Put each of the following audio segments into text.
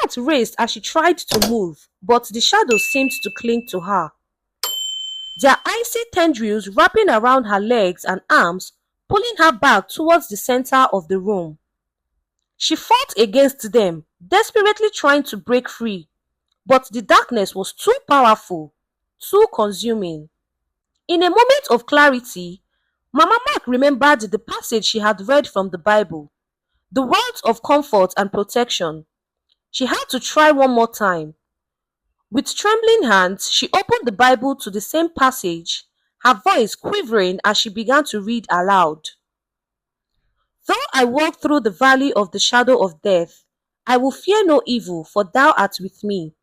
heart raced as she tried to move, but the shadows seemed to cling to her. Their icy tendrils wrapping around her legs and arms, pulling her back towards the center of the room. She fought against them, desperately trying to break free, but the darkness was too powerful, too consuming. In a moment of clarity, Mama Mark remembered the passage she had read from the Bible, the words of comfort and protection. She had to try one more time. With trembling hands, she opened the Bible to the same passage, her voice quivering as she began to read aloud. Though I walk through the valley of the shadow of death, I will fear no evil, for thou art with me.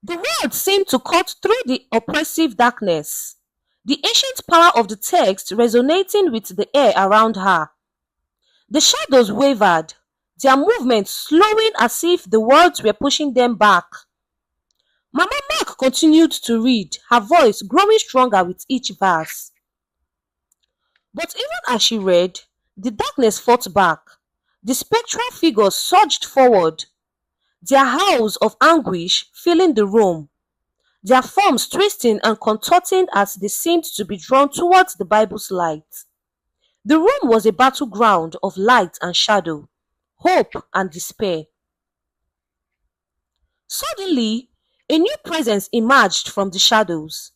The words seemed to cut through the oppressive darkness, the ancient power of the text resonating with the air around her. The shadows wavered, their movements slowing as if the words were pushing them back. Mama Mark continued to read, her voice growing stronger with each verse. But even as she read, the darkness fought back. The spectral figures surged forward, their howls of anguish filling the room, their forms twisting and contorting as they seemed to be drawn towards the Bible's light. The room was a battleground of light and shadow, hope and despair. Suddenly, a new presence emerged from the shadows,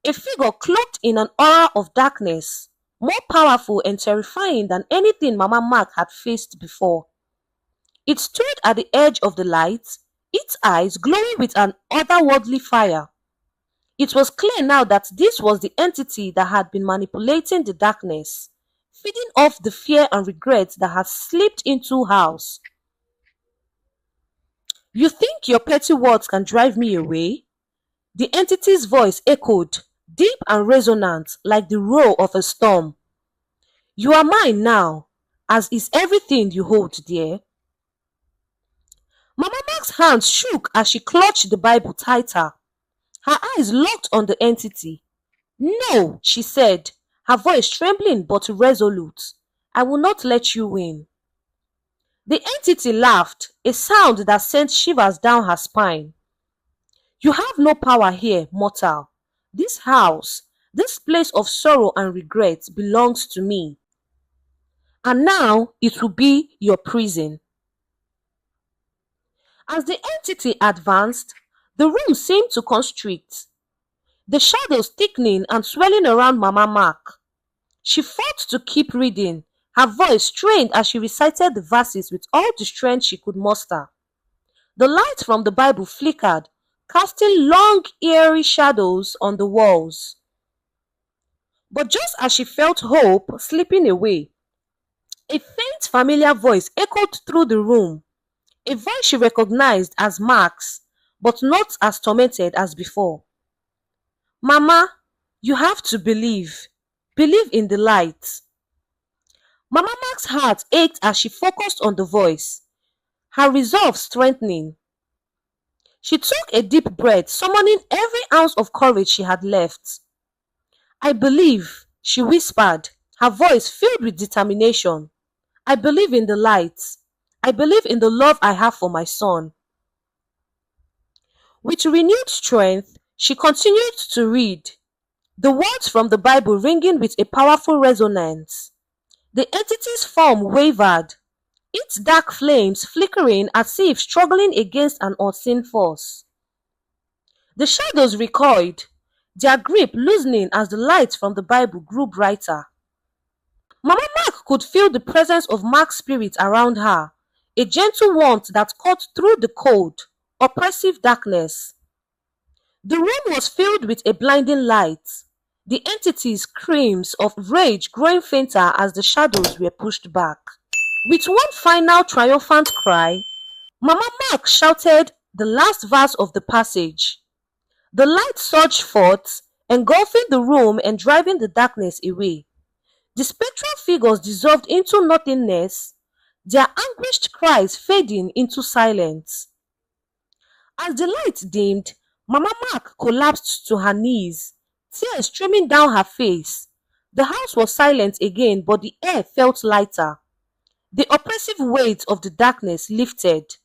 a figure cloaked in an aura of darkness, more powerful and terrifying than anything Mama Mark had faced before. It stood at the edge of the light, its eyes glowing with an otherworldly fire. It was clear now that this was the entity that had been manipulating the darkness, feeding off the fear and regret that had slipped into her house. You think your petty words can drive me away? The entity's voice echoed, deep and resonant like the roar of a storm. You are mine now, as is everything you hold dear. Mama Mark's hands shook as she clutched the Bible tighter. Her eyes locked on the entity. No, she said, her voice trembling but resolute. I will not let you win. The entity laughed, a sound that sent shivers down her spine. You have no power here, mortal. This house, this place of sorrow and regret belongs to me. And now it will be your prison. As the entity advanced, the room seemed to constrict, the shadows thickening and swelling around Mama Mark. She fought to keep reading, her voice strained as she recited the verses with all the strength she could muster. The light from the Bible flickered, casting long, eerie shadows on the walls. But just as she felt hope slipping away, a faint familiar voice echoed through the room, a voice she recognized as Mark's, but not as tormented as before. Mama, you have to believe. Believe in the light. Mama Mark's heart ached as she focused on the voice, her resolve strengthening. She took a deep breath, summoning every ounce of courage she had left. I believe, she whispered, her voice filled with determination. I believe in the light. I believe in the love I have for my son. With renewed strength, she continued to read, the words from the Bible ringing with a powerful resonance. The entity's form wavered, its dark flames flickering as if struggling against an unseen force. The shadows recoiled, their grip loosening as the light from the Bible grew brighter. Mama Mark could feel the presence of Mark's spirit around her, a gentle warmth that cut through the cold, oppressive darkness. The room was filled with a blinding light, the entity's screams of rage growing fainter as the shadows were pushed back. With one final triumphant cry, Mama Mark shouted the last verse of the passage. The light surged forth, engulfing the room and driving the darkness away. The spectral figures dissolved into nothingness, their anguished cries fading into silence. As the light dimmed, Mama Mark collapsed to her knees, tears streaming down her face. The house was silent again, but the air felt lighter. The oppressive weight of the darkness lifted.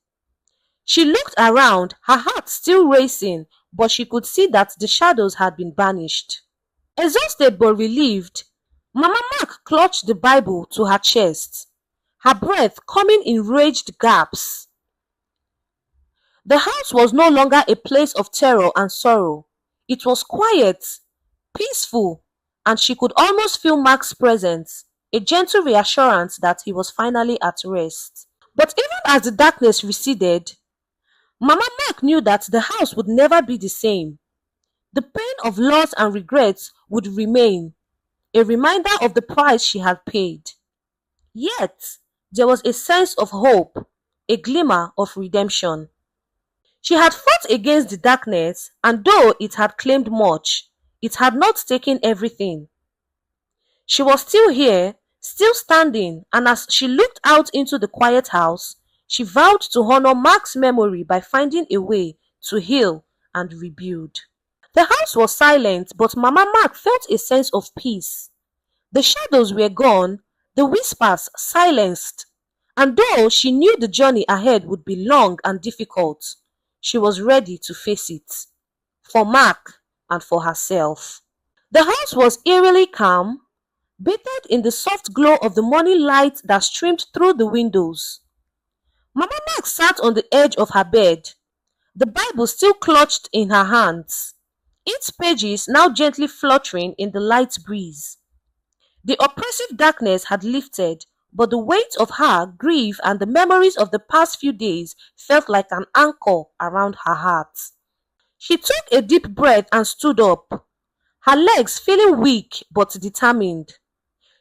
She looked around, her heart still racing, but she could see that the shadows had been banished. Exhausted but relieved, Mama Mark clutched the Bible to her chest, her breath coming in raged gasps. The house was no longer a place of terror and sorrow. It was quiet, peaceful, and she could almost feel Mark's presence, a gentle reassurance that he was finally at rest. But even as the darkness receded, Mama Mark knew that the house would never be the same. The pain of loss and regrets would remain, a reminder of the price she had paid. Yet, there was a sense of hope, a glimmer of redemption. She had fought against the darkness, and though it had claimed much, it had not taken everything. She was still here, still standing, and as she looked out into the quiet house, she vowed to honor Mark's memory by finding a way to heal and rebuild. The house was silent, but Mama Mark felt a sense of peace. The shadows were gone, the whispers silenced, and though she knew the journey ahead would be long and difficult, she was ready to face it, for Mark and for herself. The house was eerily calm, bathed in the soft glow of the morning light that streamed through the windows. Mama Mark sat on the edge of her bed, the Bible still clutched in her hands, its pages now gently fluttering in the light breeze. The oppressive darkness had lifted, but the weight of her grief and the memories of the past few days felt like an anchor around her heart. She took a deep breath and stood up, her legs feeling weak but determined.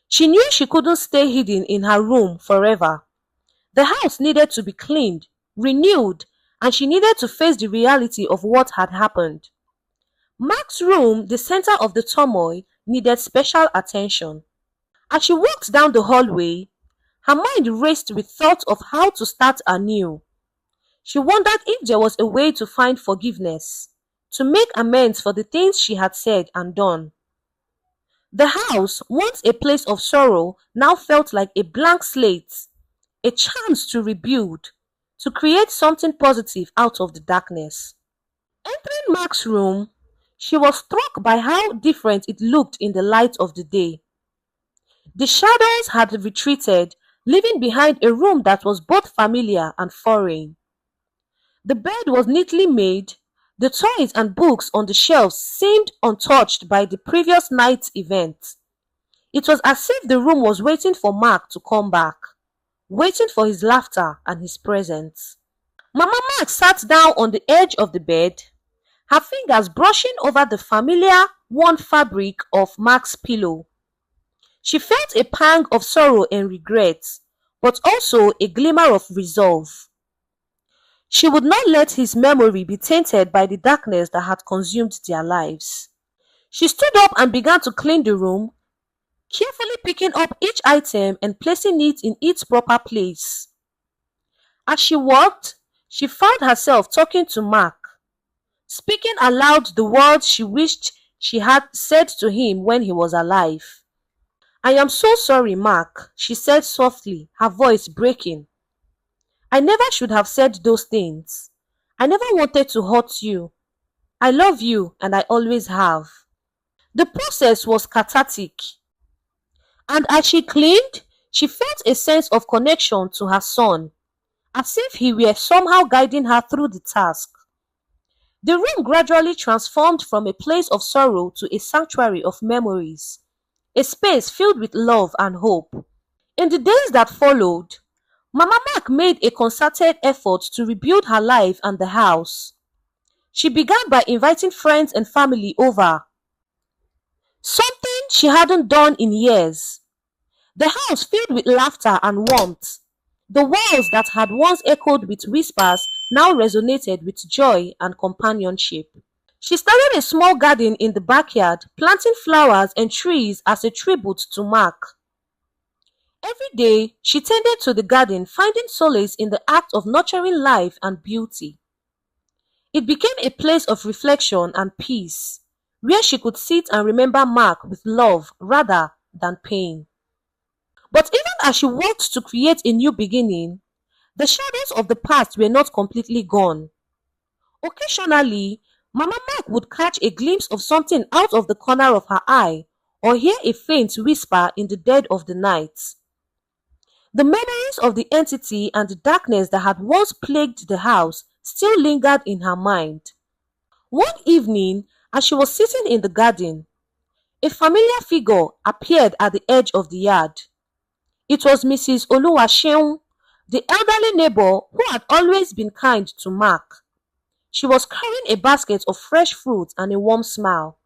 She knew she couldn't stay hidden in her room forever. The house needed to be cleaned, renewed, and she needed to face the reality of what had happened. Mark's room, the center of the turmoil, needed special attention. As she walked down the hallway, her mind raced with thoughts of how to start anew. She wondered if there was a way to find forgiveness, to make amends for the things she had said and done. The house, once a place of sorrow, now felt like a blank slate, a chance to rebuild, to create something positive out of the darkness. Entering Mark's room, she was struck by how different it looked in the light of the day. The shadows had retreated, leaving behind a room that was both familiar and foreign. The bed was neatly made, the toys and books on the shelves seemed untouched by the previous night's event. It was as if the room was waiting for Mark to come back, waiting for his laughter and his presence. Mama Mark sat down on the edge of the bed, her fingers brushing over the familiar worn fabric of Mark's pillow. She felt a pang of sorrow and regret, but also a glimmer of resolve. She would not let his memory be tainted by the darkness that had consumed their lives. She stood up and began to clean the room, carefully picking up each item and placing it in its proper place. As she worked, she found herself talking to Mark, speaking aloud the words she wished she had said to him when he was alive. "I am so sorry, Mark," she said softly, her voice breaking. "I never should have said those things. I never wanted to hurt you. I love you and I always have." The process was cathartic, and as she cleaned, she felt a sense of connection to her son, as if he were somehow guiding her through the task. The room gradually transformed from a place of sorrow to a sanctuary of memories, a space filled with love and hope. In the days that followed, Mama Mark made a concerted effort to rebuild her life and the house. She began by inviting friends and family over, something she hadn't done in years. The house filled with laughter and warmth. The walls that had once echoed with whispers now resonated with joy and companionship. She started a small garden in the backyard, planting flowers and trees as a tribute to Mark. Every day, she tended to the garden, finding solace in the act of nurturing life and beauty. It became a place of reflection and peace, where she could sit and remember Mark with love rather than pain. But even as she worked to create a new beginning, The shadows of the past were not completely gone. Occasionally, Mama Mark would catch a glimpse of something out of the corner of her eye or hear a faint whisper in the dead of the night. The memories of the entity and the darkness that had once plagued the house still lingered in her mind. One evening, as she was sitting in the garden, a familiar figure appeared at the edge of the yard. It was Mrs. Oluwaseun, the elderly neighbor who had always been kind to Mark. She was carrying a basket of fresh fruit and a warm smile.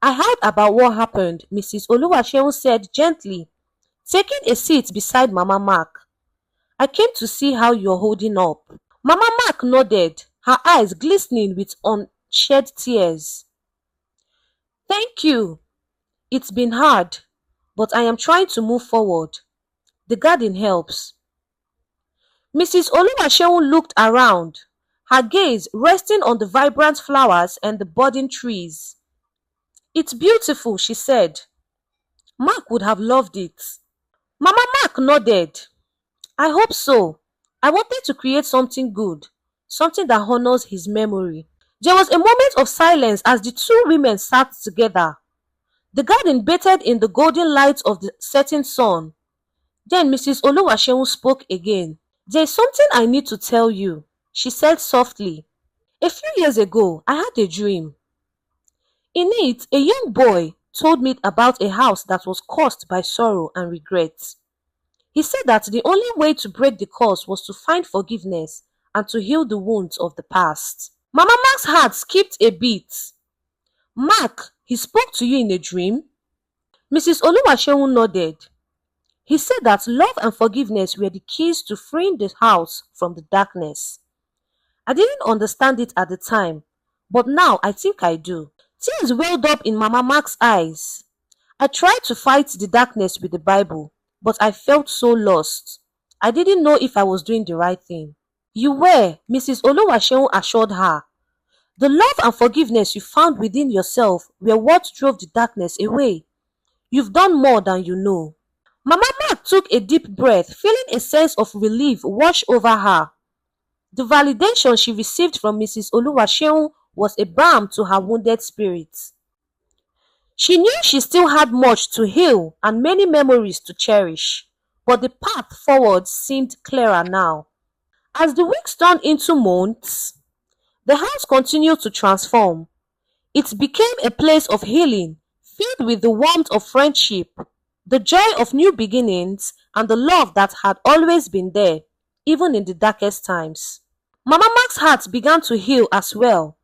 "I heard about what happened," Mrs. Oluwaseun said gently, taking a seat beside Mama Mark. "I came to see how you're holding up." Mama Mark nodded, her eyes glistening with unshed tears. "Thank you. It's been hard, but I am trying to move forward. The garden helps." Mrs. Oluwaseun looked around, her gaze resting on the vibrant flowers and the budding trees. "It's beautiful," she said. "Mark would have loved it." Mama Mark nodded. "I hope so. I wanted to create something good, something that honors his memory." There was a moment of silence as the two women sat together. The garden bathed in the golden light of the setting sun. Then Mrs. Oluwaseun spoke again. "There is something I need to tell you," she said softly. "A few years ago, I had a dream. In it, a young boy told me about a house that was cursed by sorrow and regret. He said that the only way to break the curse was to find forgiveness and to heal the wounds of the past." Mama Mark's heart skipped a beat. "Mark, he spoke to you in a dream?" Mrs. Oluwaseun nodded. "He said that love and forgiveness were the keys to freeing the house from the darkness. I didn't understand it at the time, but now I think I do." Tears welled up in Mama Mark's eyes. "I tried to fight the darkness with the Bible, but I felt so lost. I didn't know if I was doing the right thing." "You were," Mrs. Oluwaseun assured her. "The love and forgiveness you found within yourself were what drove the darkness away. You've done more than you know." Mama Mark took a deep breath, feeling a sense of relief wash over her. The validation she received from Mrs. Oluwaseun was a balm to her wounded spirit. She knew she still had much to heal and many memories to cherish, but the path forward seemed clearer now. As the weeks turned into months, the house continued to transform. It became a place of healing, filled with the warmth of friendship, the joy of new beginnings, and the love that had always been there, even in the darkest times. Mama Mark's heart began to heal as well.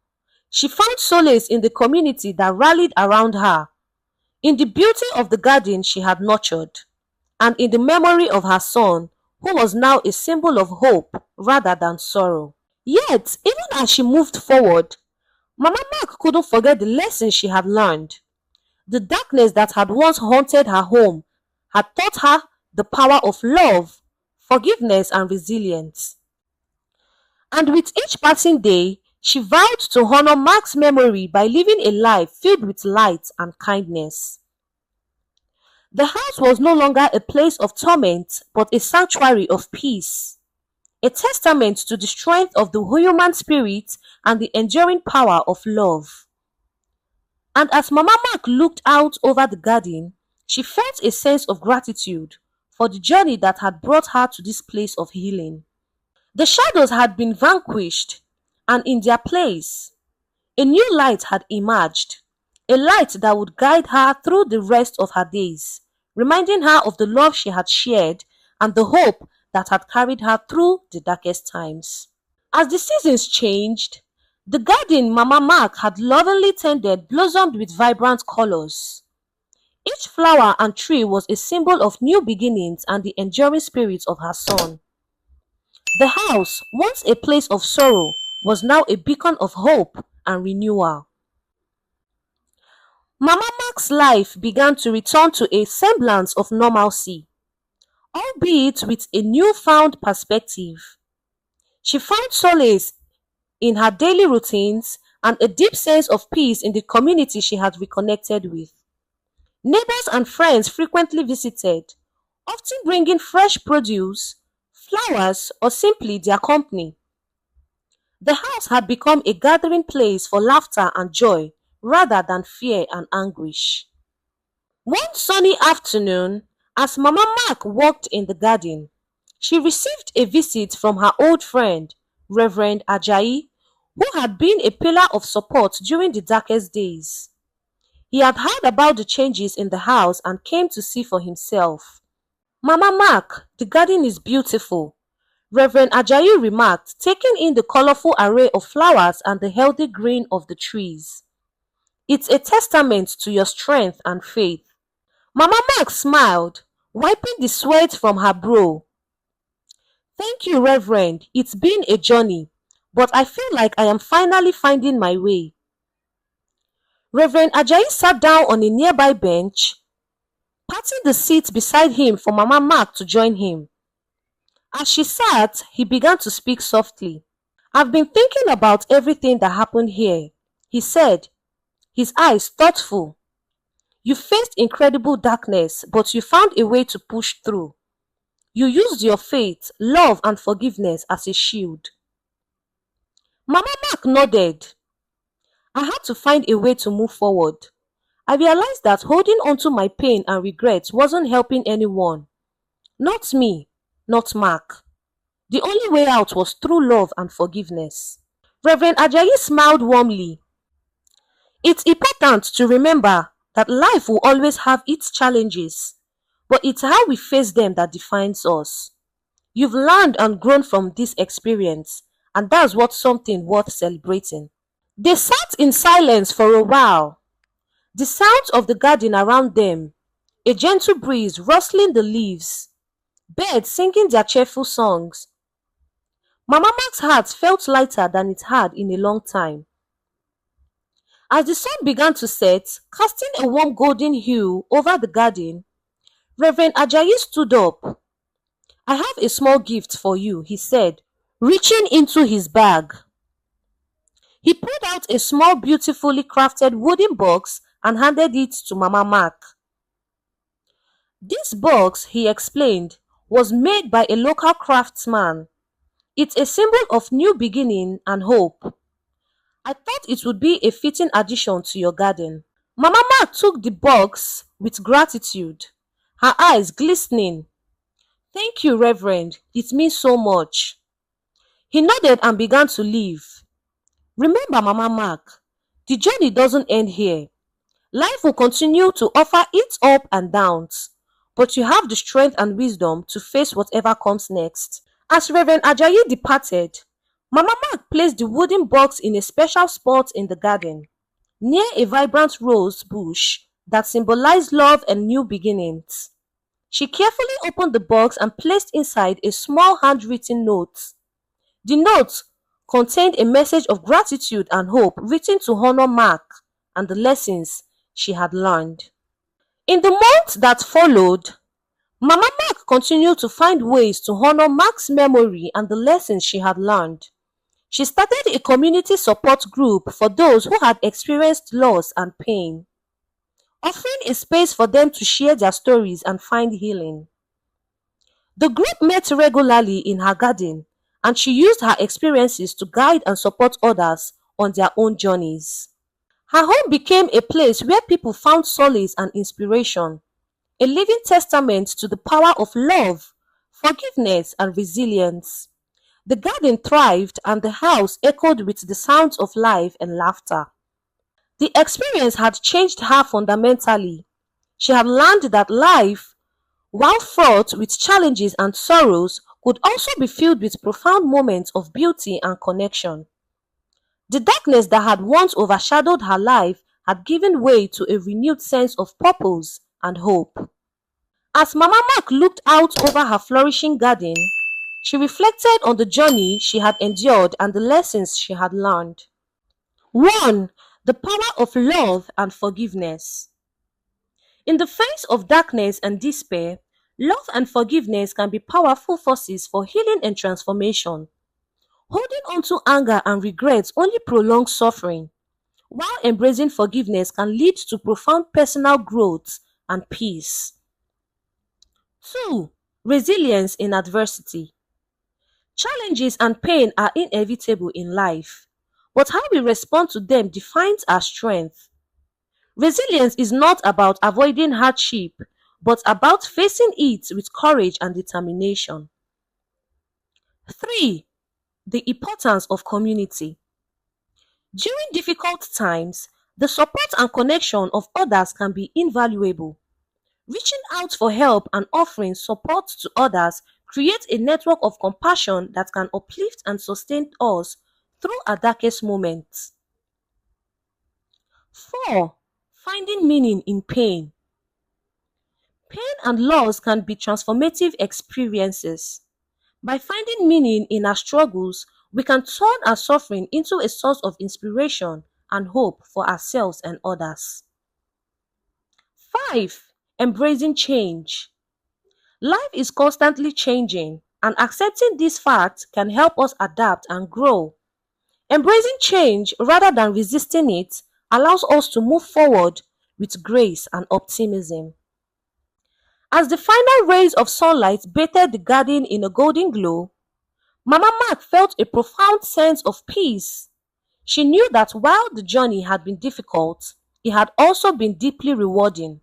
She found solace in the community that rallied around her, in the beauty of the garden she had nurtured, and in the memory of her son, who was now a symbol of hope rather than sorrow. Yet, even as she moved forward, Mama Mark couldn't forget the lessons she had learned. The darkness that had once haunted her home had taught her the power of love, forgiveness, and resilience. And with each passing day, she vowed to honor Mark's memory by living a life filled with light and kindness. The house was no longer a place of torment, but a sanctuary of peace, a testament to the strength of the human spirit and the enduring power of love. And as Mama Mark looked out over the garden, she felt a sense of gratitude for the journey that had brought her to this place of healing. The shadows had been vanquished, and in their place, a new light had emerged, a light that would guide her through the rest of her days, reminding her of the love she had shared and the hope that had carried her through the darkest times. As the seasons changed, the garden Mama Mark had lovingly tended blossomed with vibrant colors. Each flower and tree was a symbol of new beginnings and the enduring spirit of her son. The house, once a place of sorrow, was now a beacon of hope and renewal. Mama Mark's life began to return to a semblance of normalcy, albeit with a newfound perspective. She found solace in her daily routines and a deep sense of peace in the community she had reconnected with. Neighbors and friends frequently visited, often bringing fresh produce, flowers, or simply their company. The house had become a gathering place for laughter and joy rather than fear and anguish. One sunny afternoon, as Mama Mark walked in the garden, she received a visit from her old friend, Reverend Ajayi, who had been a pillar of support during the darkest days. He had heard about the changes in the house and came to see for himself. Mama Mark, the garden is beautiful, Reverend Ajayi remarked, taking in the colorful array of flowers and the healthy green of the trees. It's a testament to your strength and faith. Mama Mark smiled, wiping the sweat from her brow. Thank you, Reverend. It's been a journey, but I feel like I am finally finding my way. Reverend Ajayi sat down on a nearby bench, patting the seat beside him for Mama Mark to join him. As she sat, he began to speak softly. I've been thinking about everything that happened here, he said, his eyes thoughtful. You faced incredible darkness, but you found a way to push through. You used your faith, love, and forgiveness as a shield. Mama Mark nodded. I had to find a way to move forward. I realized that holding onto my pain and regrets wasn't helping anyone. Not me, not Mark. The only way out was through love and forgiveness. Reverend Ajayi smiled warmly. It's important to remember that life will always have its challenges, but it's how we face them that defines us. You've learned and grown from this experience, and that's what's something worth celebrating. They sat in silence for a while. The sounds of the garden around them, a gentle breeze rustling the leaves, birds singing their cheerful songs. Mama Mark's heart felt lighter than it had in a long time. As the sun began to set, casting a warm golden hue over the garden, Reverend Ajayi stood up. I have a small gift for you, he said, reaching into his bag. He pulled out a small, beautifully crafted wooden box and handed it to Mama Mark. This box, he explained, was made by a local craftsman. It's a symbol of new beginning and hope. I thought it would be a fitting addition to your garden. Mama Mark took the box with gratitude, her eyes glistening. Thank you, Reverend. It means so much. He nodded and began to leave. Remember, Mama Mark, the journey doesn't end here. Life will continue to offer its up and downs, but you have the strength and wisdom to face whatever comes next. As Reverend Ajayi departed, Mama Mark placed the wooden box in a special spot in the garden, near a vibrant rose bush that symbolized love and new beginnings. She carefully opened the box and placed inside a small handwritten note. The note contained a message of gratitude and hope written to honor Mark and the lessons she had learned. In the months that followed, Mama Mark continued to find ways to honor Mark's memory and the lessons she had learned. She started a community support group for those who had experienced loss and pain, offering a space for them to share their stories and find healing. The group met regularly in her garden, and she used her experiences to guide and support others on their own journeys. Her home became a place where people found solace and inspiration, a living testament to the power of love, forgiveness, and resilience. The garden thrived and the house echoed with the sounds of life and laughter. The experience had changed her fundamentally. She had learned that life, while fraught with challenges and sorrows, could also be filled with profound moments of beauty and connection. The darkness that had once overshadowed her life had given way to a renewed sense of purpose and hope. As Mama Mark looked out over her flourishing garden, she reflected on the journey she had endured and the lessons she had learned. 1. The power of love and forgiveness. In the face of darkness and despair, love and forgiveness can be powerful forces for healing and transformation. Holding on to anger and regrets only prolongs suffering, while embracing forgiveness can lead to profound personal growth and peace. 2. Resilience in adversity. Challenges and pain are inevitable in life, but how we respond to them defines our strength. Resilience is not about avoiding hardship, but about facing it with courage and determination. 3. The importance of community. During difficult times, the support and connection of others can be invaluable. Reaching out for help and offering support to others creates a network of compassion that can uplift and sustain us through our darkest moments. 4. Finding meaning in pain. Pain and loss can be transformative experiences. By finding meaning in our struggles, we can turn our suffering into a source of inspiration and hope for ourselves and others. 5. Embracing change. Life is constantly changing, and accepting this fact can help us adapt and grow. Embracing change rather than resisting it allows us to move forward with grace and optimism. As the final rays of sunlight bathed the garden in a golden glow, Mama Mark felt a profound sense of peace. She knew that while the journey had been difficult, it had also been deeply rewarding.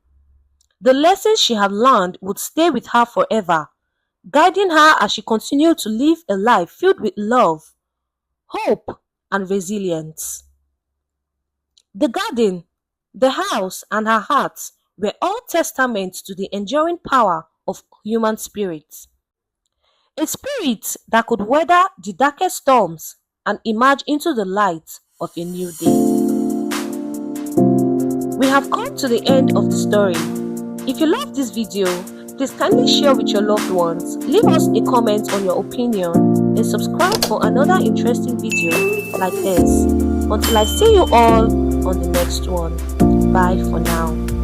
The lessons she had learned would stay with her forever, guiding her as she continued to live a life filled with love, hope, and resilience. The garden, the house, and her heart were all testaments to the enduring power of human spirit. A spirit that could weather the darkest storms and emerge into the light of a new day. We have come to the end of the story. If you love this video, please kindly share with your loved ones, leave us a comment on your opinion, and subscribe for another interesting video like this. Until I see you all on the next one. Bye for now.